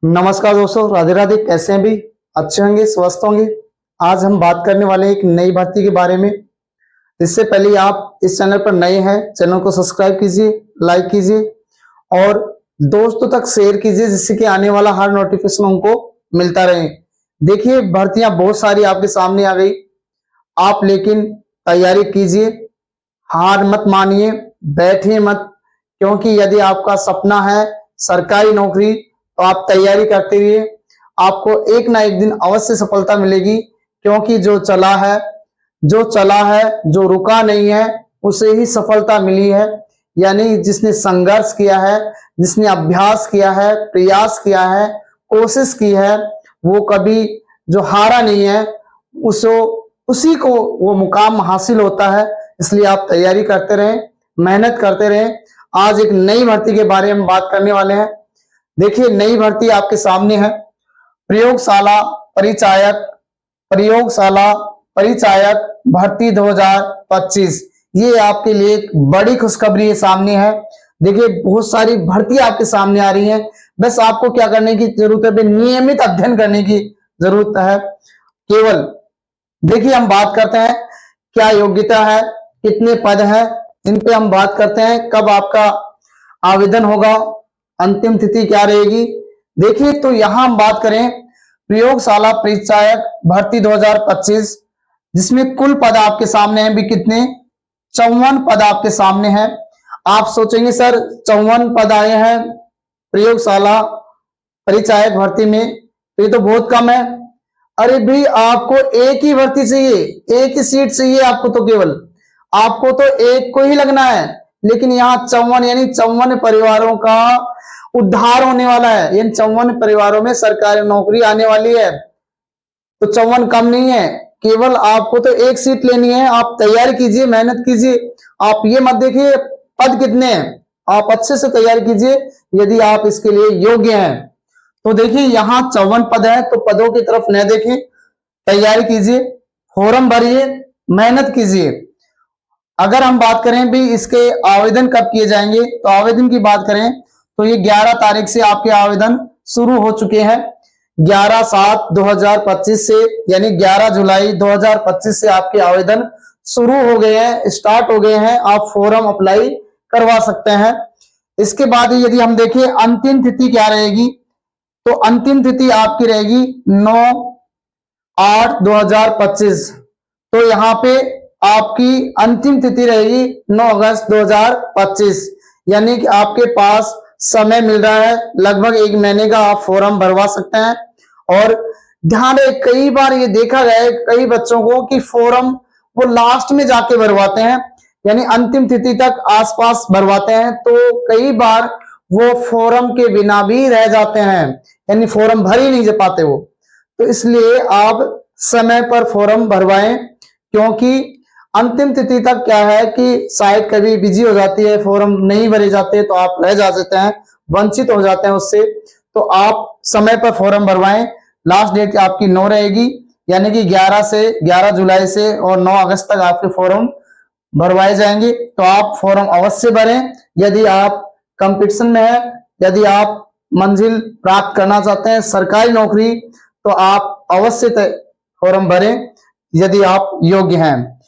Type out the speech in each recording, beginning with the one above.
नमस्कार दोस्तों, राधे राधे। कैसे हैं भी? अच्छे होंगे, स्वस्थ होंगे। आज हम बात करने वाले हैं एक नई भर्ती के बारे में। इससे पहले आप इस चैनल पर नए हैं, चैनल को सब्सक्राइब कीजिए, लाइक कीजिए और दोस्तों तक शेयर कीजिए, जिससे कि आने वाला हर नोटिफिकेशन उनको मिलता रहे। देखिए, भर्तियां बहुत सारी आपके सामने आ गई। आप लेकिन तैयारी कीजिए, हार मत मानिए, बैठिए मत। क्योंकि यदि आपका सपना है सरकारी नौकरी, तो आप तैयारी करते रहिए। आपको एक ना एक दिन अवश्य सफलता मिलेगी। क्योंकि जो चला है, जो रुका नहीं है, उसे ही सफलता मिली है। यानी जिसने संघर्ष किया है, जिसने अभ्यास किया है, प्रयास किया है, कोशिश की है, वो कभी जो हारा नहीं है, उसो उसी को वो मुकाम हासिल होता है। इसलिए आप तैयारी करते रहें, मेहनत करते रहें। आज एक नई भर्ती के बारे में बात करने वाले हैं। देखिए, नई भर्ती आपके सामने है। प्रयोगशाला परिचायक प्रयोगशाला परिचायक भर्ती 2025। ये आपके लिए एक बड़ी खुशखबरी सामने है। देखिए, बहुत सारी भर्ती आपके सामने आ रही है। बस आपको क्या करने की जरूरत है? नियमित अध्ययन करने की जरूरत है केवल। देखिए, हम बात करते हैं क्या योग्यता है, कितने पद है, इन पे हम बात करते हैं। कब आपका आवेदन होगा, अंतिम तिथि क्या रहेगी। देखिए, तो यहां हम बात करें प्रयोगशाला परिचायक भर्ती 2025, जिसमें कुल पद आपके सामने हैं भी कितने? 54 पद आपके सामने हैं। आप सोचेंगे सर, 54 पद आए हैं प्रयोगशाला परिचायक भर्ती में, तो ये तो बहुत कम है। अरे भी, आपको एक ही भर्ती चाहिए, एक ही सीट चाहिए आपको, तो केवल आपको तो एक को ही लगना है। लेकिन यहाँ 54 यानी 54 परिवारों का उद्धार होने वाला है। इन 54 परिवारों में सरकारी नौकरी आने वाली है। तो 54 कम नहीं है। केवल आपको तो एक सीट लेनी है। आप तैयारी कीजिए, मेहनत कीजिए। आप ये मत देखिए पद कितने हैं, आप अच्छे से तैयारी कीजिए यदि आप इसके लिए योग्य हैं। तो देखिए, यहाँ 54 पद है, तो पदों की तरफ न देखें, तैयारी कीजिए, फॉर्म भरिए, मेहनत कीजिए। अगर हम बात करें भी इसके आवेदन कब किए जाएंगे, तो आवेदन की बात करें तो ये 11 तारीख से आपके आवेदन शुरू हो चुके हैं। 11/7/2025 से, यानी 11 जुलाई 2025 से आपके आवेदन शुरू हो गए हैं, स्टार्ट हो गए हैं। आप फॉर्म अप्लाई करवा सकते हैं। इसके बाद यदि हम देखें अंतिम तिथि क्या रहेगी, तो अंतिम तिथि आपकी रहेगी 9/8/2025। तो यहाँ पे आपकी अंतिम तिथि रहेगी 9 अगस्त 2025। यानी कि आपके पास समय मिल रहा है लगभग 1 महीने का, आप फॉर्म भरवा सकते हैं। और ध्यान रहे, कई बार ये देखा गया है कई बच्चों को कि फॉर्म वो लास्ट में जाके भरवाते हैं, यानी अंतिम तिथि तक आसपास भरवाते हैं, तो कई बार वो फॉर्म के बिना भी रह जाते हैं, यानी फॉर्म भर ही नहीं पाते वो। तो इसलिए आप समय पर फॉर्म भरवाएं। क्योंकि अंतिम तिथि तक क्या है कि साइट कभी बिजी हो जाती है, फॉर्म नहीं भरे जाते, तो आप रह जाते हैं, वंचित हो जाते हैं उससे। तो आप समय पर फॉर्म भरवाएं। लास्ट डेट आपकी 9 रहेगी, यानी कि 11 जुलाई से और 9 अगस्त तक आपके फॉर्म भरवाए जाएंगे। तो आप फॉर्म अवश्य भरें यदि आप कंपटीशन में है, यदि आप मंजिल प्राप्त करना चाहते हैं सरकारी नौकरी, तो आप अवश्य फॉर्म भरें यदि आप योग्य हैं।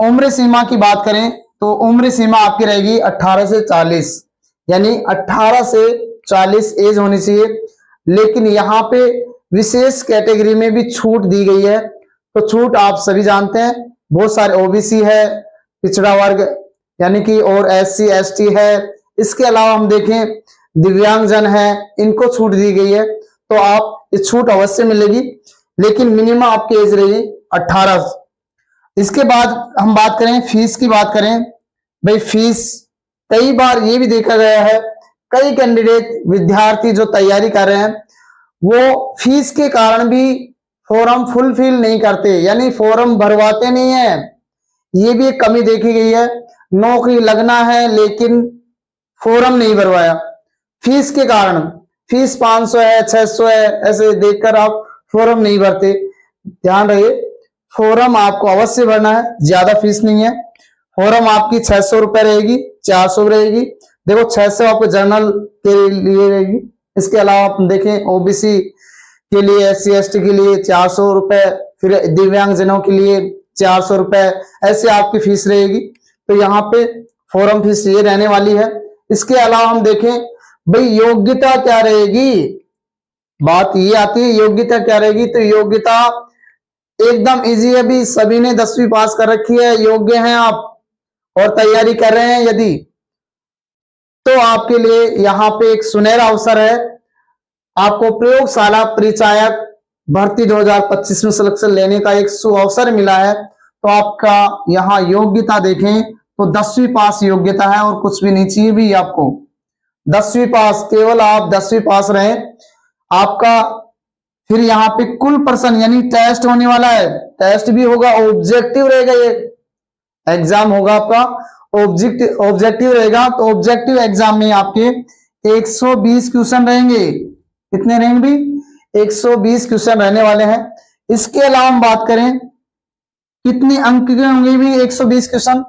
उम्र सीमा की बात करें तो उम्र सीमा आपकी रहेगी 18 से 40, यानी 18 से 40 एज होनी चाहिए। लेकिन यहाँ पे विशेष कैटेगरी में भी छूट दी गई है। तो छूट आप सभी जानते हैं, बहुत सारे ओबीसी है, पिछड़ा वर्ग यानी कि, और SC ST है। इसके अलावा हम देखें दिव्यांगजन है, इनको छूट दी गई है। तो आप इस छूट अवश्य मिलेगी, लेकिन मिनिमम आपकी एज रहेगी 18। इसके बाद हम बात करें फीस की, बात करें भाई फीस, कई बार ये भी देखा गया है कई कैंडिडेट विद्यार्थी जो तैयारी कर रहे हैं, वो फीस के कारण भी फॉर्म फुलफिल नहीं करते, यानी फॉर्म भरवाते नहीं है। ये भी एक कमी देखी गई है। नौकरी लगना है लेकिन फॉर्म नहीं भरवाया फीस के कारण। फीस 500 है, 600 है, ऐसे देखकर आप फॉर्म नहीं भरते। ध्यान रहे, फॉर्म आपको अवश्य भरना है, ज्यादा फीस नहीं है। फॉर्म आपकी 600 रुपए रहेगी, 400 रहेगी। देखो, 600 आपको जर्नल के लिए रहेगी, इसके अलावा आप देखें ओबीसी के लिए, SC/ST के लिए 400 रुपए, फिर दिव्यांगजनों के लिए 400 रुपए, ऐसे आपकी फीस रहेगी। तो यहाँ पे फॉर्म फीस ये रहने वाली है। इसके अलावा हम देखें भाई योग्यता क्या रहेगी, बात ये आती है योग्यता क्या रहेगी। तो योग्यता एकदम इजी है, भी सभी ने 10वीं पास कर रखी है, योग्य हैं आप और तैयारी कर रहे हैं यदि, तो आपके लिए यहाँ पे एक सुनहरा अवसर है। आपको प्रयोगशाला परिचायक भर्ती 2025 में सिलेक्शन लेने का एक सुअवसर मिला है। तो आपका यहाँ योग्यता देखें तो 10वीं पास योग्यता है और कुछ भी नहीं चाहिए भी आपको, 10वीं पास, केवल आप 10वीं पास रहे आपका। फिर यहाँ पे कुल पर्सन यानी टेस्ट होने वाला है, टेस्ट भी होगा, ऑब्जेक्टिव रहेगा, ये एग्जाम होगा आपका ऑब्जेक्टिव रहेगा। तो ऑब्जेक्टिव एग्जाम में आपके 120 क्वेश्चन रहेंगे। कितने रहेंगे भी? 120 क्वेश्चन रहने वाले हैं। इसके अलावा हम बात करें कितने अंक के होंगे भी 120 क्वेश्चन,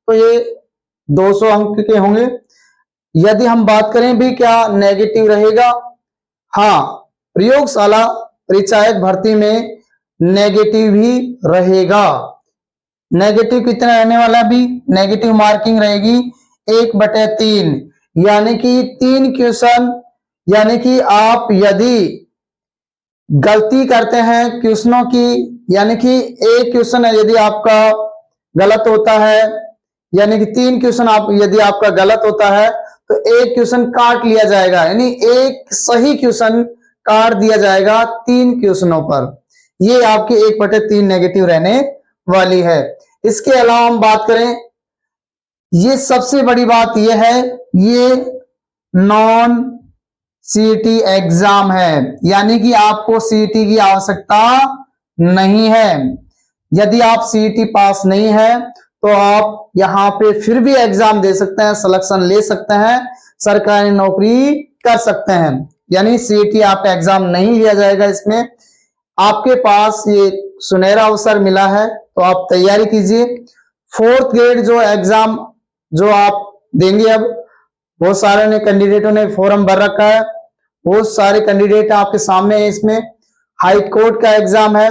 तो ये 200 अंक के होंगे। यदि हम बात करें भी क्या नेगेटिव रहेगा, हाँ प्रयोगशाला परिचायक भर्ती में नेगेटिव भी रहेगा। नेगेटिव कितना रहने वाला भी? नेगेटिव मार्किंग रहेगी 1/3, यानी कि 3 क्वेश्चन, यानी कि आप यदि गलती करते हैं क्वेश्चनों की, यानी कि एक क्वेश्चन यदि आपका गलत होता है, यानी कि 3 क्वेश्चन आप यदि आपका गलत होता है तो एक क्वेश्चन काट लिया जाएगा, यानी एक सही क्वेश्चन काट दिया जाएगा 3 क्वेश्चनों पर। ये आपकी 1/3 नेगेटिव रहने वाली है। इसके अलावा हम बात करें, ये सबसे बड़ी बात यह है, ये नॉन सीईटी एग्जाम है, यानी कि आपको सीईटी की आवश्यकता नहीं है। यदि आप सीईटी पास नहीं है तो आप यहां पे फिर भी एग्जाम दे सकते हैं, सिलेक्शन ले सकते हैं, सरकारी नौकरी कर सकते हैं। यानी सीईटी आप एग्जाम नहीं लिया जाएगा, इसमें आपके पास ये सुनहरा अवसर मिला है, तो आप तैयारी कीजिए। 4th ग्रेड जो एग्जाम जो आप देंगे, अब बहुत सारे ने कैंडिडेटों ने फॉर्म भर रखा है, बहुत सारे कैंडिडेट आपके सामने है। इसमें हाई कोर्ट का एग्जाम है,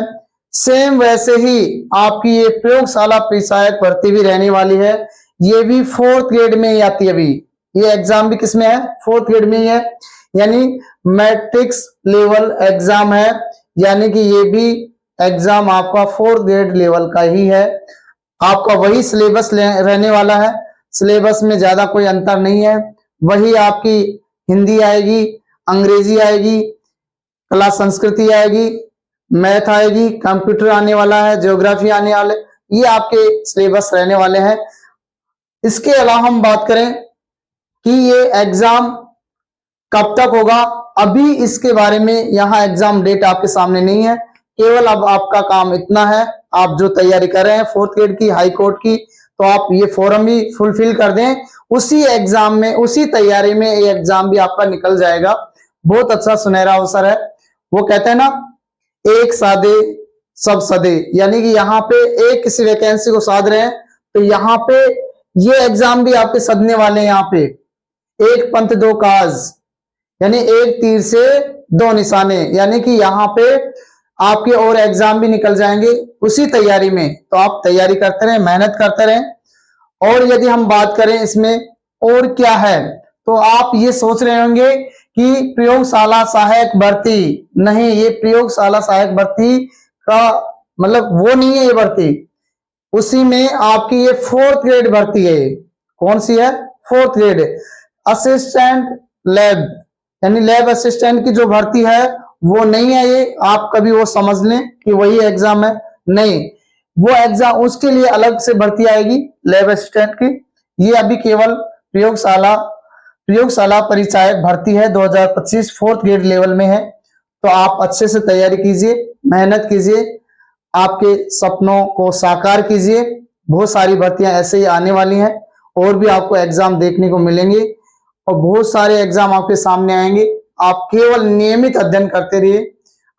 सेम वैसे ही आपकी ये प्रयोगशाला परिचायक भर्ती भी रहने वाली है, ये भी 4th ग्रेड में ही आती है। अभी ये एग्जाम भी किसमें है? 4th ग्रेड में ही है, यानी मैट्रिक्स लेवल एग्जाम है, यानी कि ये भी एग्जाम आपका 4th ग्रेड लेवल का ही है। आपका वही सिलेबस रहने वाला है, सिलेबस में ज्यादा कोई अंतर नहीं है। वही आपकी हिंदी आएगी, अंग्रेजी आएगी, कला संस्कृति आएगी, मैथ आएगी, कंप्यूटर आने वाला है, ज्योग्राफी आने वाले, ये आपके सिलेबस रहने वाले हैं। इसके अलावा हम बात करें कि ये एग्जाम कब तक होगा, अभी इसके बारे में यहाँ एग्जाम डेट आपके सामने नहीं है। केवल अब आपका काम इतना है, आप जो तैयारी कर रहे हैं 4th ग्रेड की, हाई कोर्ट की, तो आप ये फॉर्म भी फुलफिल कर दें, उसी एग्जाम में, उसी तैयारी में ये एग्जाम भी आपका निकल जाएगा। बहुत अच्छा सुनहरा अवसर है। वो कहते हैं ना, एक साधे सब सदे, यानी कि यहाँ पे एक किसी वैकेंसी को साध रहे हैं, तो यहाँ पे ये एग्जाम भी आपके सदने वाले हैं। यहाँ पे एक पंथ दो काज, यानी एक तीर से 2 निशाने, यानी कि यहाँ पे आपके और एग्जाम भी निकल जाएंगे उसी तैयारी में। तो आप तैयारी करते रहें, मेहनत करते रहें। और यदि हम बात करें इसमें और क्या है, तो आप ये सोच रहे होंगे कि प्रयोगशाला सहायक भर्ती, नहीं, ये प्रयोगशाला सहायक भर्ती का मतलब वो नहीं है। ये भर्ती उसी में आपकी ये 4th ग्रेड भर्ती है। कौन सी है? 4th ग्रेड असिस्टेंट लैब, यानी लैब असिस्टेंट की जो भर्ती है वो नहीं है ये। आप कभी वो समझ लें कि वही एग्जाम है, नहीं, वो एग्जाम उसके लिए अलग से भर्ती आएगी लैब असिस्टेंट की। ये अभी केवल प्रयोगशाला परिचायक भर्ती है 2025, 4th ग्रेड लेवल में है। तो आप अच्छे से तैयारी कीजिए, मेहनत कीजिए, आपके सपनों को साकार कीजिए। बहुत सारी भर्तियां ऐसे ही आने वाली हैं, और भी आपको एग्जाम देखने को मिलेंगे, और बहुत सारे एग्जाम आपके सामने आएंगे। आप केवल नियमित अध्ययन करते रहिए,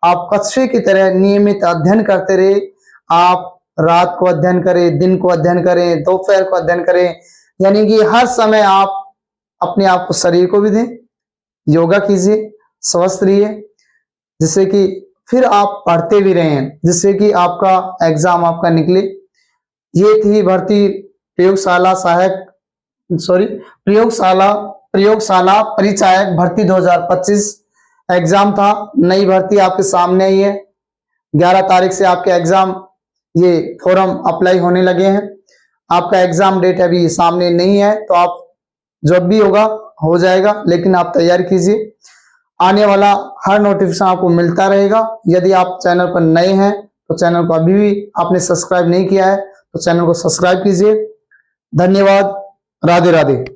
आप कछुए की तरह नियमित अध्ययन करते रहिए। आप रात को अध्ययन करें, दिन को अध्ययन करें, दोपहर को अध्ययन करें, यानी कि हर समय आप अपने आप को, शरीर को भी दें, योगा कीजिए, स्वस्थ रहिए, जिससे कि फिर आप पढ़ते भी रहें, जिससे कि आपका एग्जाम आपका निकले। ये थी भर्ती प्रयोगशाला सहायक प्रयोगशाला प्रयोगशाला परिचायक भर्ती 2025 एग्जाम था। नई भर्ती आपके सामने आई है। 11 तारीख से आपके एग्जाम ये फॉर्म अप्लाई होने लगे हैं। आपका एग्जाम डेट अभी सामने नहीं है, तो आप जब भी होगा हो जाएगा, लेकिन आप तैयारी कीजिए। आने वाला हर नोटिफिकेशन आपको मिलता रहेगा। यदि आप चैनल पर नए हैं तो चैनल को अभी भी आपने सब्सक्राइब नहीं किया है तो चैनल को सब्सक्राइब कीजिए। धन्यवाद। राधे राधे।